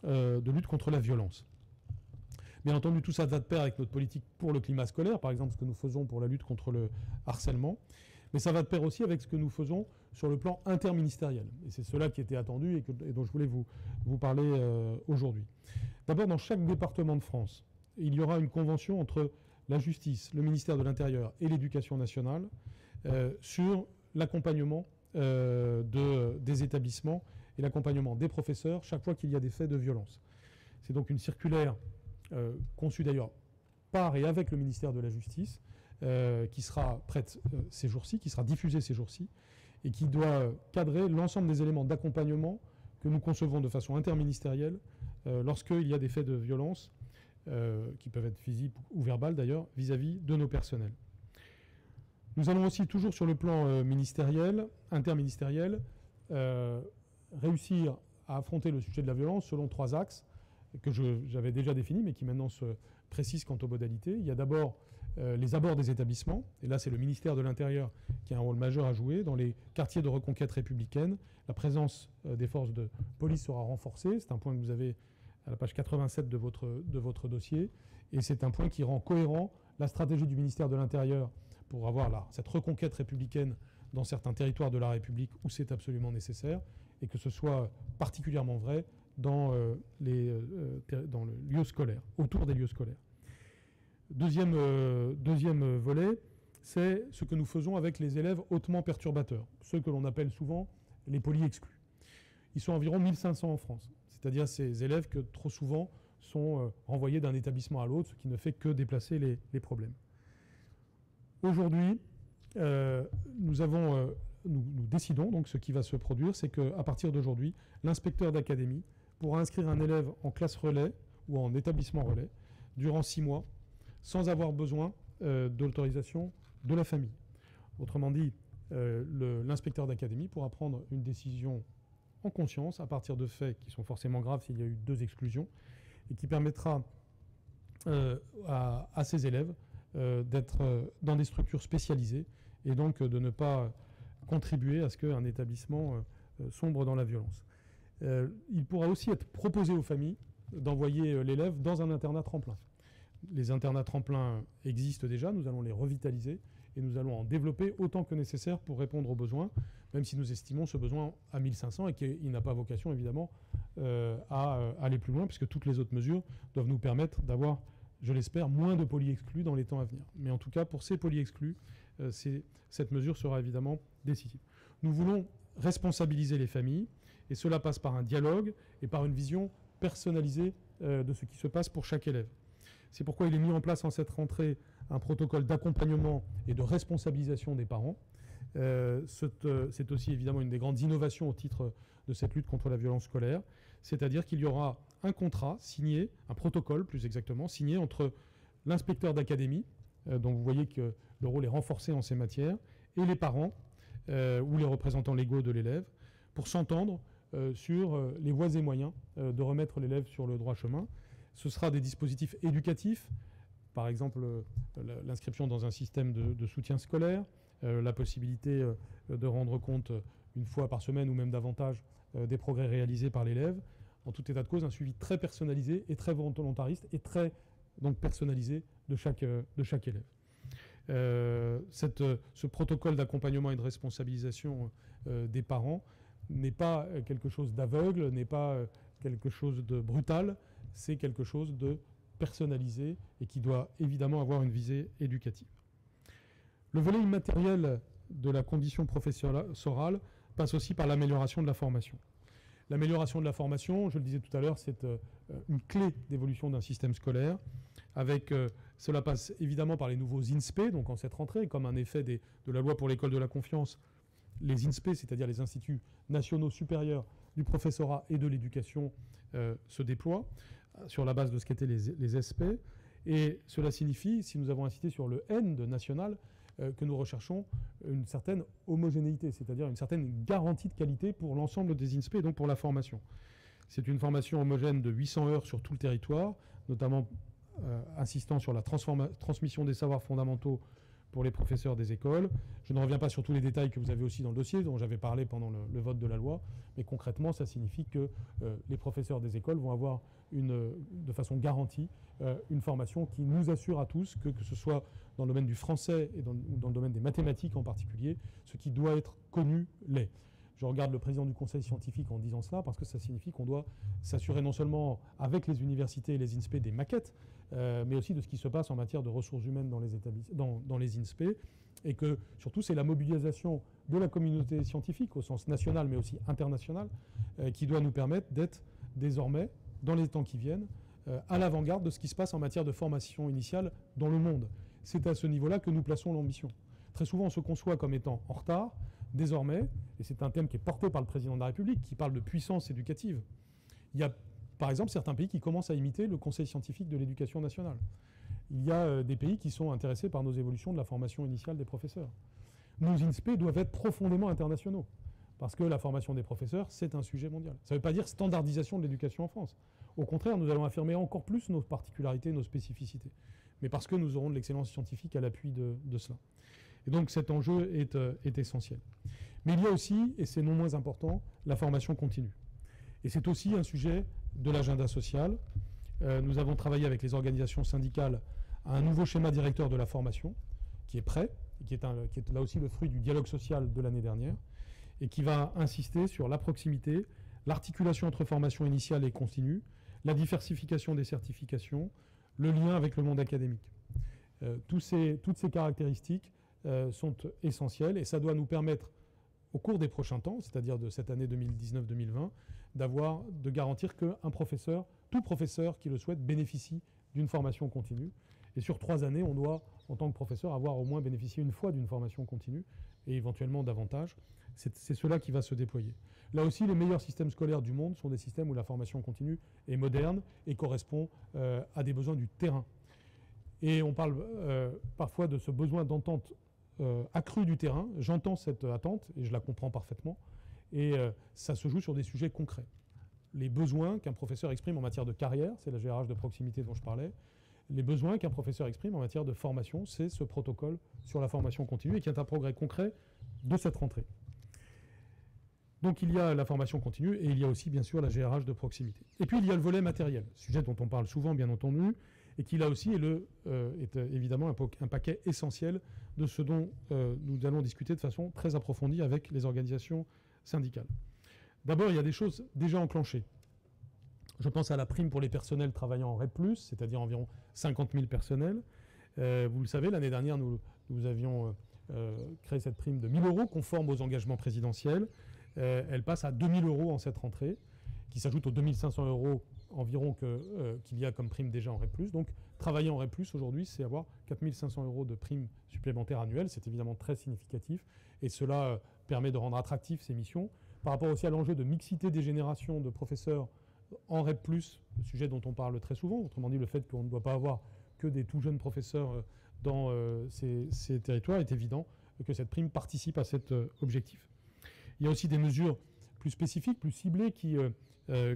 de lutte contre la violence. Bien entendu, tout ça va de pair avec notre politique pour le climat scolaire, par exemple ce que nous faisons pour la lutte contre le harcèlement, mais ça va de pair aussi avec ce que nous faisons sur le plan interministériel. Et c'est cela qui était attendu et dont je voulais vous parler aujourd'hui. D'abord, dans chaque département de France, il y aura une convention entre la justice, le ministère de l'Intérieur et l'Éducation nationale sur l'accompagnement des établissements et l'accompagnement des professeurs chaque fois qu'il y a des faits de violence. C'est donc une circulaire conçue d'ailleurs par et avec le ministère de la Justice qui sera prête ces jours-ci, qui sera diffusée ces jours-ci et qui doit cadrer l'ensemble des éléments d'accompagnement que nous concevons de façon interministérielle lorsqu'il y a des faits de violence qui peuvent être physiques ou verbales d'ailleurs, vis-à-vis de nos personnels. Nous allons aussi, toujours sur le plan ministériel, interministériel, réussir à affronter le sujet de la violence selon 3 axes que j'avais déjà définis, mais qui maintenant se précisent quant aux modalités. Il y a d'abord les abords des établissements, et là c'est le ministère de l'Intérieur qui a un rôle majeur à jouer. Dans les quartiers de reconquête républicaine, la présence des forces de police sera renforcée, c'est un point que vous avez à la page 87 de votre dossier, et c'est un point qui rend cohérent la stratégie du ministère de l'Intérieur pour avoir cette reconquête républicaine dans certains territoires de la République où c'est absolument nécessaire, et que ce soit particulièrement vrai dans le lieu scolaire, autour des lieux scolaires. Deuxième volet, c'est ce que nous faisons avec les élèves hautement perturbateurs, ceux que l'on appelle souvent les polyexclus. Ils sont environ 1500 en France, c'est-à-dire ces élèves que trop souvent sont renvoyés d'un établissement à l'autre, ce qui ne fait que déplacer les problèmes. Aujourd'hui, nous décidons, donc ce qui va se produire, c'est qu'à partir d'aujourd'hui, l'inspecteur d'académie pourra inscrire un élève en classe relais ou en établissement relais durant 6 mois sans avoir besoin de l'autorisation de la famille. Autrement dit, l'inspecteur d'académie pourra prendre une décision en conscience à partir de faits qui sont forcément graves s'il y a eu 2 exclusions et qui permettra à ces élèves d'être dans des structures spécialisées et donc de ne pas contribuer à ce qu'un établissement sombre dans la violence. Il pourra aussi être proposé aux familles d'envoyer l'élève dans un internat tremplin. Les internats tremplins existent déjà, nous allons les revitaliser et nous allons en développer autant que nécessaire pour répondre aux besoins, même si nous estimons ce besoin à 1500 et qu'il n'a pas vocation évidemment à aller plus loin, puisque toutes les autres mesures doivent nous permettre d'avoir, je l'espère, moins de poly-exclus dans les temps à venir. Mais en tout cas, pour ces poly-exclus, cette mesure sera évidemment décisive. Nous voulons responsabiliser les familles, et cela passe par un dialogue et par une vision personnalisée de ce qui se passe pour chaque élève. C'est pourquoi il est mis en place en cette rentrée un protocole d'accompagnement et de responsabilisation des parents. C'est aussi évidemment une des grandes innovations au titre de cette lutte contre la violence scolaire, c'est-à-dire qu'il y aura un contrat signé, un protocole plus exactement, signé entre l'inspecteur d'académie, dont vous voyez que le rôle est renforcé en ces matières, et les parents ou les représentants légaux de l'élève, pour s'entendre sur les voies et moyens de remettre l'élève sur le droit chemin. Ce sera des dispositifs éducatifs, par exemple l'inscription dans un système de soutien scolaire, la possibilité de rendre compte une fois par semaine ou même davantage des progrès réalisés par l'élève. En tout état de cause, un suivi très personnalisé et très volontariste et très donc, personnalisé de chaque élève. Ce protocole d'accompagnement et de responsabilisation des parents n'est pas quelque chose d'aveugle, n'est pas quelque chose de brutal, c'est quelque chose de personnalisé et qui doit évidemment avoir une visée éducative. Le volet immatériel de la condition professorale passe aussi par l'amélioration de la formation. L'amélioration de la formation, je le disais tout à l'heure, c'est une clé d'évolution d'un système scolaire. Cela passe évidemment par les nouveaux INSPE, donc en cette rentrée, comme un effet de la loi pour l'école de la confiance, les INSPE, c'est-à-dire les instituts nationaux supérieurs du professorat et de l'éducation, se déploient sur la base de ce qu'étaient les SP. Et cela signifie, si nous avons insisté sur le N de national, que nous recherchons une certaine homogénéité, c'est-à-dire une certaine garantie de qualité pour l'ensemble des INSPE et donc pour la formation. C'est une formation homogène de 800 heures sur tout le territoire, notamment insistant sur la transmission des savoirs fondamentaux pour les professeurs des écoles. Je ne reviens pas sur tous les détails que vous avez aussi dans le dossier, dont j'avais parlé pendant le vote de la loi, mais concrètement, ça signifie que les professeurs des écoles vont avoir de façon garantie une formation qui nous assure à tous que ce soit dans le domaine du français et dans le domaine des mathématiques en particulier, ce qui doit être connu l'est. Je regarde le président du conseil scientifique en disant cela parce que ça signifie qu'on doit s'assurer non seulement avec les universités et les INSPE des maquettes, mais aussi de ce qui se passe en matière de ressources humaines dans les INSPE, et que surtout c'est la mobilisation de la communauté scientifique au sens national mais aussi international qui doit nous permettre d'être désormais, dans les temps qui viennent, à l'avant-garde de ce qui se passe en matière de formation initiale dans le monde. C'est à ce niveau-là que nous plaçons l'ambition. Très souvent on se conçoit comme étant en retard. Désormais, et c'est un thème qui est porté par le président de la République, qui parle de puissance éducative, il y a par exemple certains pays qui commencent à imiter le Conseil scientifique de l'éducation nationale. Il y a des pays qui sont intéressés par nos évolutions de la formation initiale des professeurs. Nos INSPE doivent être profondément internationaux, parce que la formation des professeurs, c'est un sujet mondial. Ça ne veut pas dire standardisation de l'éducation en France. Au contraire, nous allons affirmer encore plus nos particularités, nos spécificités, mais parce que nous aurons de l'excellence scientifique à l'appui de cela. Et donc cet enjeu est essentiel. Mais il y a aussi, et c'est non moins important, la formation continue. Et c'est aussi un sujet de l'agenda social. Nous avons travaillé avec les organisations syndicales à un nouveau schéma directeur de la formation, qui est prêt, qui est là aussi le fruit du dialogue social de l'année dernière, et qui va insister sur la proximité, l'articulation entre formation initiale et continue, la diversification des certifications, le lien avec le monde académique. Toutes ces caractéristiques sont essentielles et ça doit nous permettre, au cours des prochains temps, c'est-à-dire de cette année 2019-2020, de garantir qu'un professeur, tout professeur qui le souhaite, bénéficie d'une formation continue. Et sur 3 années, on doit, en tant que professeur, avoir au moins bénéficié une fois d'une formation continue et éventuellement davantage. C'est cela qui va se déployer. Là aussi, les meilleurs systèmes scolaires du monde sont des systèmes où la formation continue est moderne et correspond à des besoins du terrain. Et on parle parfois de ce besoin d'entente accru du terrain. J'entends cette attente et je la comprends parfaitement. Et ça se joue sur des sujets concrets. Les besoins qu'un professeur exprime en matière de carrière, c'est la GRH de proximité dont je parlais, les besoins qu'un professeur exprime en matière de formation. C'est ce protocole sur la formation continue et qui est un progrès concret de cette rentrée. Donc il y a la formation continue et il y a aussi bien sûr la GRH de proximité. Et puis il y a le volet matériel, sujet dont on parle souvent bien entendu, et qui là aussi est évidemment un paquet essentiel de ce dont nous allons discuter de façon très approfondie avec les organisations syndicales. D'abord, il y a des choses déjà enclenchées. Je pense à la prime pour les personnels travaillant en REP+, c'est-à-dire environ 50 000 personnels. Vous le savez, l'année dernière, nous avions créé cette prime de 1 000 € conforme aux engagements présidentiels. Elle passe à 2 000 € en cette rentrée, qui s'ajoute aux 2 500 € environ qu'il y a comme prime déjà en REP+. Donc, travailler en REP+, aujourd'hui, c'est avoir 4 500 € de prime supplémentaire annuelle. C'est évidemment très significatif. Et cela permet de rendre attractives ces missions. Par rapport aussi à l'enjeu de mixité des générations de professeurs en REP+, le sujet dont on parle très souvent, autrement dit le fait qu'on ne doit pas avoir que des tout jeunes professeurs dans ces territoires, est évident que cette prime participe à cet objectif. Il y a aussi des mesures plus spécifiques, plus ciblées, qui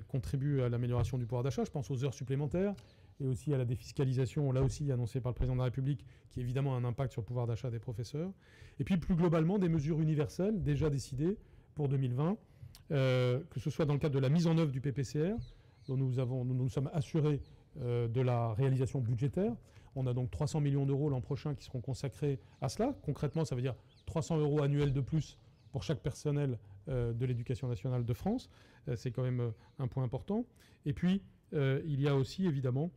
contribuent à l'amélioration du pouvoir d'achat. Je pense aux heures supplémentaires et aussi à la défiscalisation, là aussi annoncée par le président de la République, qui a évidemment un impact sur le pouvoir d'achat des professeurs. Et puis plus globalement, des mesures universelles déjà décidées pour 2020, que ce soit dans le cadre de la mise en œuvre du PPCR, dont nous sommes assurés de la réalisation budgétaire. On a donc 300 millions d'euros l'an prochain qui seront consacrés à cela. Concrètement, ça veut dire 300 € annuels de plus pour chaque personnel de l'éducation nationale de France. C'est quand même un point important. Et puis, il y a aussi, évidemment,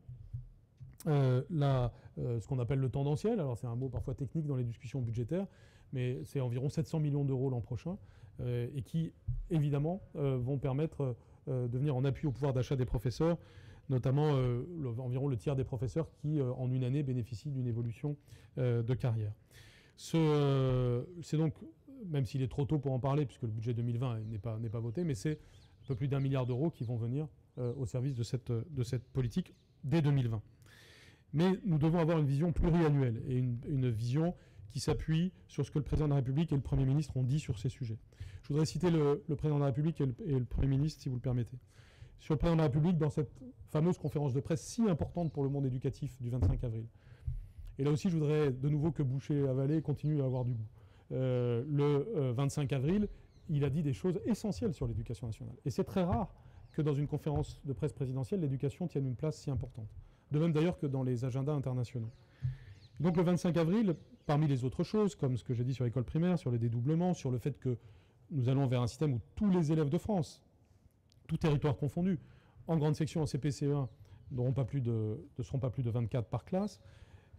ce qu'on appelle le tendanciel. Alors, c'est un mot parfois technique dans les discussions budgétaires, mais c'est environ 700 millions d'euros l'an prochain, et qui, évidemment, vont permettre de venir en appui au pouvoir d'achat des professeurs, notamment environ le tiers des professeurs qui, en une année, bénéficient d'une évolution de carrière. C'est donc, même s'il est trop tôt pour en parler, puisque le budget 2020 n'est pas voté, mais c'est un peu plus d'1 milliard d'euros qui vont venir au service de cette politique dès 2020. Mais nous devons avoir une vision pluriannuelle et une vision qui s'appuie sur ce que le président de la République et le Premier ministre ont dit sur ces sujets. Je voudrais citer le président de la République et le Premier ministre, si vous le permettez. Sur le président de la République, dans cette fameuse conférence de presse si importante pour le monde éducatif du 25 avril. Et là aussi, je voudrais de nouveau que Boucher-Avalé continue à avoir du goût. Le 25 avril, il a dit des choses essentielles sur l'éducation nationale. Et c'est très rare que dans une conférence de presse présidentielle, l'éducation tienne une place si importante. De même d'ailleurs que dans les agendas internationaux. Donc le 25 avril, parmi les autres choses, comme ce que j'ai dit sur l'école primaire, sur le dédoublement, sur le fait que nous allons vers un système où tous les élèves de France, tout territoire confondu, en grande section, en CP-CE1, ne seront pas plus de 24 par classe.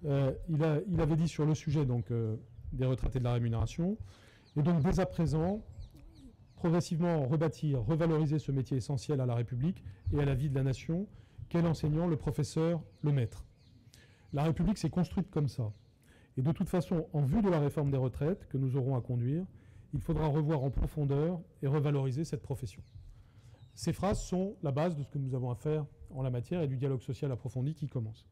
Il avait dit sur le sujet donc, des retraités de la rémunération, et donc dès à présent, progressivement rebâtir, revaloriser ce métier essentiel à la République et à la vie de la nation, qu'est l'enseignant, le professeur, le maître. La République s'est construite comme ça. Et de toute façon, en vue de la réforme des retraites que nous aurons à conduire, il faudra revoir en profondeur et revaloriser cette profession. Ces phrases sont la base de ce que nous avons à faire en la matière et du dialogue social approfondi qui commence.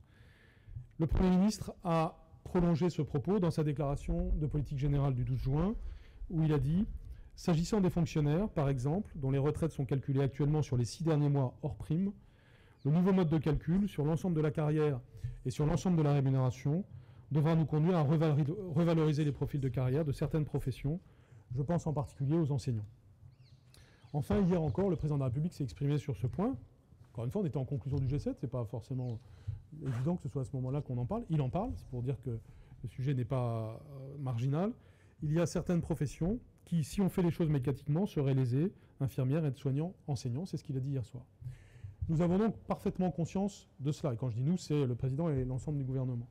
Le Premier ministre a prolongé ce propos dans sa déclaration de politique générale du 12 juin, où il a dit « S'agissant des fonctionnaires, par exemple, dont les retraites sont calculées actuellement sur les 6 derniers mois hors prime, le nouveau mode de calcul sur l'ensemble de la carrière et sur l'ensemble de la rémunération devra nous conduire à revaloriser les profils de carrière de certaines professions. Je pense en particulier aux enseignants. » Enfin, hier encore, le président de la République s'est exprimé sur ce point. Encore une fois, on était en conclusion du G7, c'est pas forcément évident que ce soit à ce moment-là qu'on en parle. Il en parle, c'est pour dire que le sujet n'est pas marginal. Il y a certaines professions qui, si on fait les choses mécaniquement, seraient lésées, infirmières, aides-soignants, enseignants, c'est ce qu'il a dit hier soir. Nous avons donc parfaitement conscience de cela. Et quand je dis nous, c'est le président et l'ensemble du gouvernement.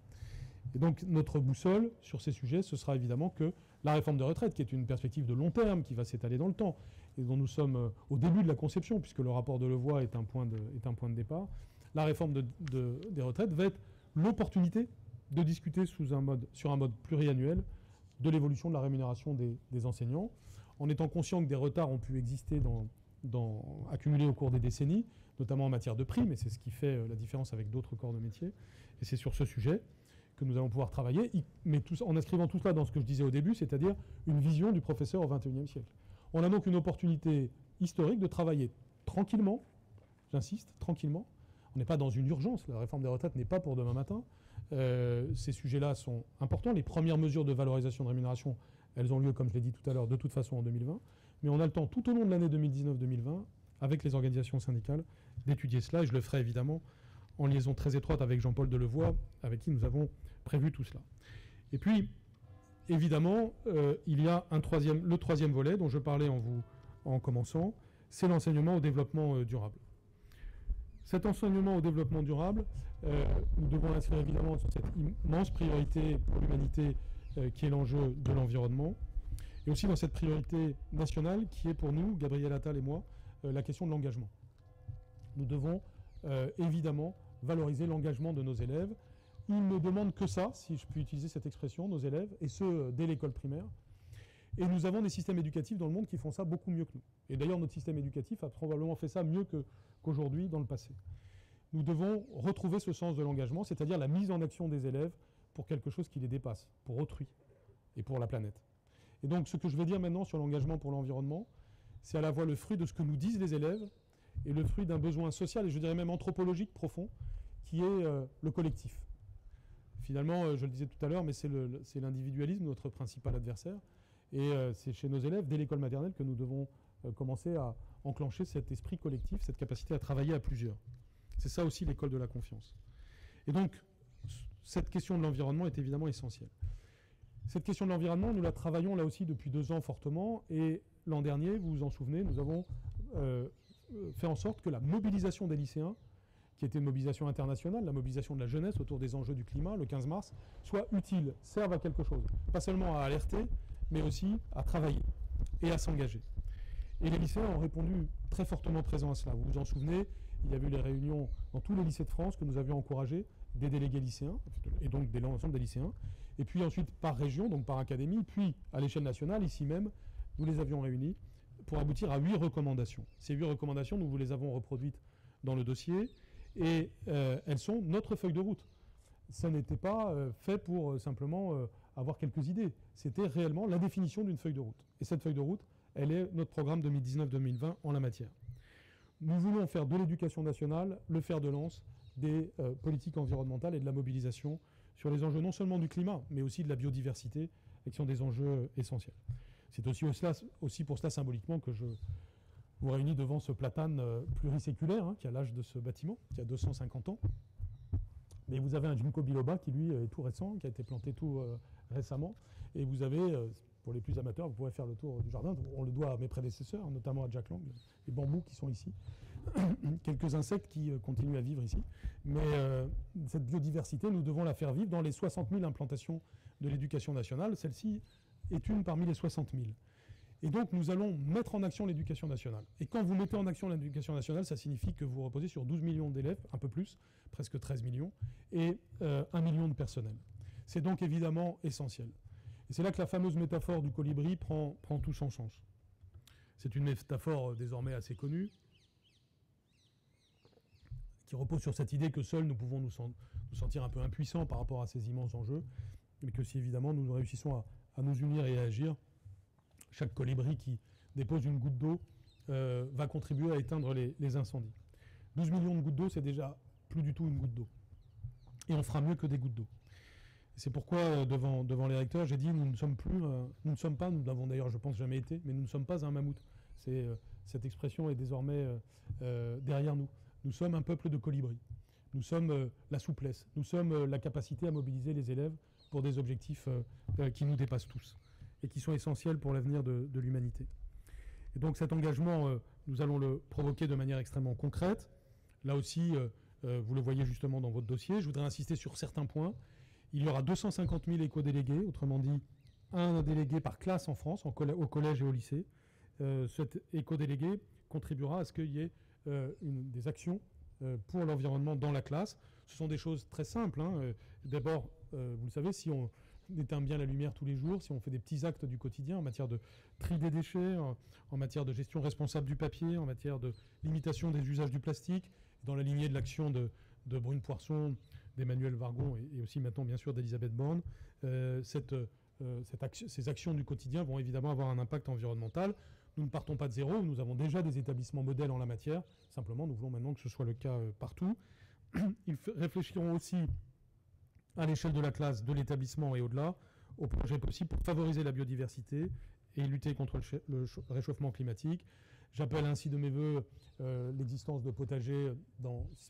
Et donc notre boussole sur ces sujets, ce sera évidemment que la réforme des retraites, qui est une perspective de long terme, qui va s'étaler dans le temps, et dont nous sommes au début de la conception, puisque le rapport de Levoy est un point de départ, la réforme des retraites va être l'opportunité de discuter sur un mode pluriannuel de l'évolution de la rémunération des enseignants, en étant conscient que des retards ont pu exister accumulés au cours des décennies, notamment en matière de primes, et c'est ce qui fait la différence avec d'autres corps de métier. Et c'est sur ce sujet que nous allons pouvoir travailler, mais en inscrivant tout cela dans ce que je disais au début, c'est-à-dire une vision du professeur au XXIe siècle. On a donc une opportunité historique de travailler tranquillement, j'insiste, tranquillement, n'est pas dans une urgence. La réforme des retraites n'est pas pour demain matin. Ces sujets-là sont importants. Les premières mesures de valorisation de rémunération, elles ont lieu, comme je l'ai dit tout à l'heure, de toute façon en 2020. Mais on a le temps, tout au long de l'année 2019-2020, avec les organisations syndicales, d'étudier cela. Et je le ferai évidemment en liaison très étroite avec Jean-Paul Delevoye, avec qui nous avons prévu tout cela. Et puis, évidemment, il y a le troisième volet dont je parlais en commençant, c'est l'enseignement au développement durable. Cet enseignement au développement durable, nous devons l'inscrire évidemment sur cette immense priorité pour l'humanité qui est l'enjeu de l'environnement, et aussi dans cette priorité nationale qui est pour nous, Gabriel Attal et moi, la question de l'engagement. Nous devons évidemment valoriser l'engagement de nos élèves. Ils ne demandent que ça, si je puis utiliser cette expression, nos élèves, et ce, dès l'école primaire. Et nous avons des systèmes éducatifs dans le monde qui font ça beaucoup mieux que nous. Et d'ailleurs, notre système éducatif a probablement fait ça mieux qu'aujourd'hui dans le passé. Nous devons retrouver ce sens de l'engagement, c'est-à-dire la mise en action des élèves pour quelque chose qui les dépasse, pour autrui et pour la planète. Et donc, ce que je vais dire maintenant sur l'engagement pour l'environnement, c'est à la fois le fruit de ce que nous disent les élèves et le fruit d'un besoin social, et je dirais même anthropologique profond, qui est le collectif. Finalement, je le disais tout à l'heure, mais c'est l'individualisme, notre principal adversaire. Et c'est chez nos élèves, dès l'école maternelle, que nous devons commencer à enclencher cet esprit collectif, cette capacité à travailler à plusieurs. C'est ça aussi l'école de la confiance. Et donc, cette question de l'environnement est évidemment essentielle. Cette question de l'environnement, nous la travaillons là aussi depuis 2 ans fortement. Et l'an dernier, vous vous en souvenez, nous avons fait en sorte que la mobilisation des lycéens, qui était une mobilisation internationale, la mobilisation de la jeunesse autour des enjeux du climat, le 15 mars, soit utile, serve à quelque chose. Pas seulement à alerter, mais aussi à travailler et à s'engager. Et les lycéens ont répondu très fortement présents à cela. Vous vous en souvenez, il y a eu les réunions dans tous les lycées de France que nous avions encouragés, des délégués lycéens, et donc l'ensemble des lycéens, et puis ensuite par région, donc par académie, puis à l'échelle nationale, ici même, nous les avions réunis pour aboutir à 8 recommandations. Ces 8 recommandations, nous vous les avons reproduites dans le dossier, et elles sont notre feuille de route. Ça n'était pas fait pour simplement avoir quelques idées. C'était réellement la définition d'une feuille de route. Et cette feuille de route, elle est notre programme 2019-2020 en la matière. Nous voulons faire de l'éducation nationale le fer de lance des politiques environnementales et de la mobilisation sur les enjeux non seulement du climat, mais aussi de la biodiversité, qui sont des enjeux essentiels. C'est aussi pour cela symboliquement que je vous réunis devant ce platane pluriséculaire, qui a l'âge de ce bâtiment, qui a 250 ans. Mais vous avez un ginkgo biloba qui, lui, est tout récent, qui a été planté tout récemment. Et vous avez, pour les plus amateurs, vous pourrez faire le tour du jardin. On le doit à mes prédécesseurs, notamment à Jack Lang, les bambous qui sont ici. Quelques insectes qui continuent à vivre ici. Mais cette biodiversité, nous devons la faire vivre dans les 60 000 implantations de l'éducation nationale. Celle-ci est une parmi les 60 000. Et donc, nous allons mettre en action l'éducation nationale. Et quand vous mettez en action l'éducation nationale, ça signifie que vous reposez sur 12 millions d'élèves, un peu plus, presque 13 millions, et 1 million de personnel. C'est donc évidemment essentiel. Et c'est là que la fameuse métaphore du colibri prend tout son sens. C'est une métaphore désormais assez connue, qui repose sur cette idée que seuls nous pouvons nous sentir un peu impuissants par rapport à ces immenses enjeux, mais que si évidemment nous réussissons à nous unir et à agir, chaque colibri qui dépose une goutte d'eau va contribuer à éteindre les incendies. 12 millions de gouttes d'eau, c'est déjà plus du tout une goutte d'eau. Et on fera mieux que des gouttes d'eau. C'est pourquoi, devant les recteurs, j'ai dit nous ne sommes pas, nous l'avons d'ailleurs, je pense, jamais été, mais nous ne sommes pas un mammouth. Cette expression est désormais derrière nous. Nous sommes un peuple de colibris. Nous sommes la souplesse. Nous sommes la capacité à mobiliser les élèves pour des objectifs qui nous dépassent tous et qui sont essentiels pour l'avenir de l'humanité. Et donc cet engagement, nous allons le provoquer de manière extrêmement concrète. Là aussi, vous le voyez justement dans votre dossier. Je voudrais insister sur certains points. Il y aura 250 000 éco-délégués, autrement dit un délégué par classe en France, au collège et au lycée. Cet éco-délégué contribuera à ce qu'il y ait des actions pour l'environnement dans la classe. Ce sont des choses très simples. D'abord, vous le savez, si on éteint bien la lumière tous les jours, si on fait des petits actes du quotidien en matière de tri des déchets, en matière de gestion responsable du papier, en matière de limitation des usages du plastique, dans la lignée de l'action de Brune Poirson, d'Emmanuel Vargon et aussi maintenant bien sûr d'Elisabeth Borne, ces actions du quotidien vont évidemment avoir un impact environnemental. Nous ne partons pas de zéro, nous avons déjà des établissements modèles en la matière, simplement nous voulons maintenant que ce soit le cas partout. Ils réfléchiront aussi à l'échelle de la classe, de l'établissement et au-delà, aux projets possibles pour favoriser la biodiversité et lutter contre le réchauffement climatique. J'appelle ainsi de mes voeux l'existence de potagers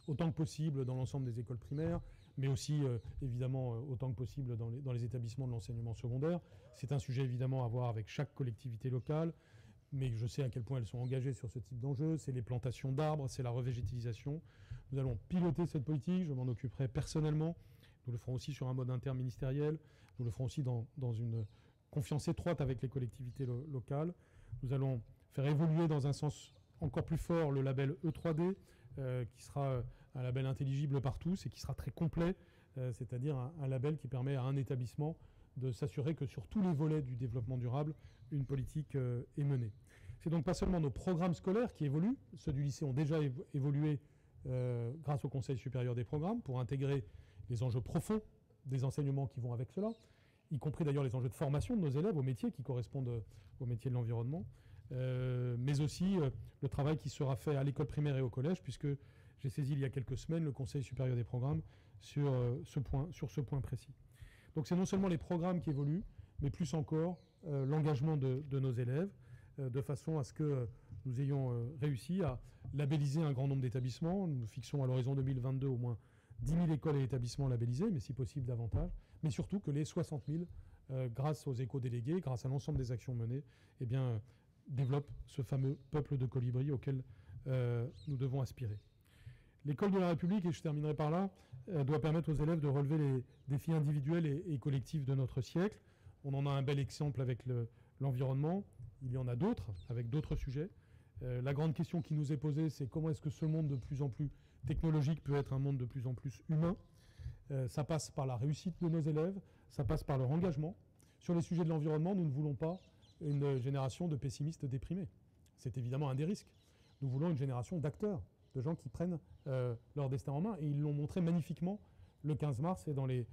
autant que possible dans l'ensemble des écoles primaires, mais aussi évidemment autant que possible dans les établissements de l'enseignement secondaire. C'est un sujet évidemment à voir avec chaque collectivité locale, mais je sais à quel point elles sont engagées sur ce type d'enjeu. C'est les plantations d'arbres, c'est la revégétalisation. Nous allons piloter cette politique, je m'en occuperai personnellement. Nous le ferons aussi sur un mode interministériel. Nous le ferons aussi dans une confiance étroite avec les collectivités locales. Nous allons faire évoluer dans un sens encore plus fort le label E3D, qui sera un label intelligible par tous et qui sera très complet, c'est-à-dire un label qui permet à un établissement de s'assurer que sur tous les volets du développement durable, une politique est menée. C'est donc pas seulement nos programmes scolaires qui évoluent, ceux du lycée ont déjà évolué grâce au Conseil supérieur des programmes pour intégrer les enjeux profonds des enseignements qui vont avec cela, y compris d'ailleurs les enjeux de formation de nos élèves aux métiers qui correspondent aux métiers de l'environnement, mais aussi le travail qui sera fait à l'école primaire et au collège, puisque j'ai saisi il y a quelques semaines le Conseil supérieur des programmes sur ce point précis. Donc c'est non seulement les programmes qui évoluent, mais plus encore l'engagement de nos élèves, de façon à ce que nous ayons réussi à labelliser un grand nombre d'établissements. Nous fixons à l'horizon 2022 au moins 10 000 écoles et établissements labellisés, mais si possible davantage, mais surtout que les 60 000, grâce aux éco-délégués, grâce à l'ensemble des actions menées, eh bien, développent ce fameux peuple de colibris auquel nous devons aspirer. L'école de la République, et je terminerai par là, doit permettre aux élèves de relever les défis individuels et collectifs de notre siècle. On en a un bel exemple avec l'environnement. Il y en a d'autres, avec d'autres sujets. La grande question qui nous est posée, c'est comment est-ce que ce monde de plus en plus technologique peut être un monde de plus en plus humain. Ça passe par la réussite de nos élèves, ça passe par leur engagement. Sur les sujets de l'environnement, nous ne voulons pas une génération de pessimistes déprimés. C'est évidemment un des risques. Nous voulons une génération d'acteurs, de gens qui prennent leur destin en main, et ils l'ont montré magnifiquement le 15 mars et dans les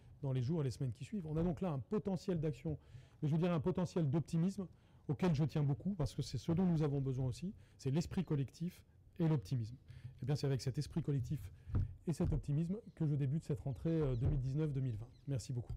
jours et les semaines qui suivent. On a donc là un potentiel d'action, mais je veux dire un potentiel d'optimisme auquel je tiens beaucoup, parce que c'est ce dont nous avons besoin aussi, c'est l'esprit collectif et l'optimisme. Et bien c'est avec cet esprit collectif et cet optimisme que je débute cette rentrée 2019-2020. Merci beaucoup.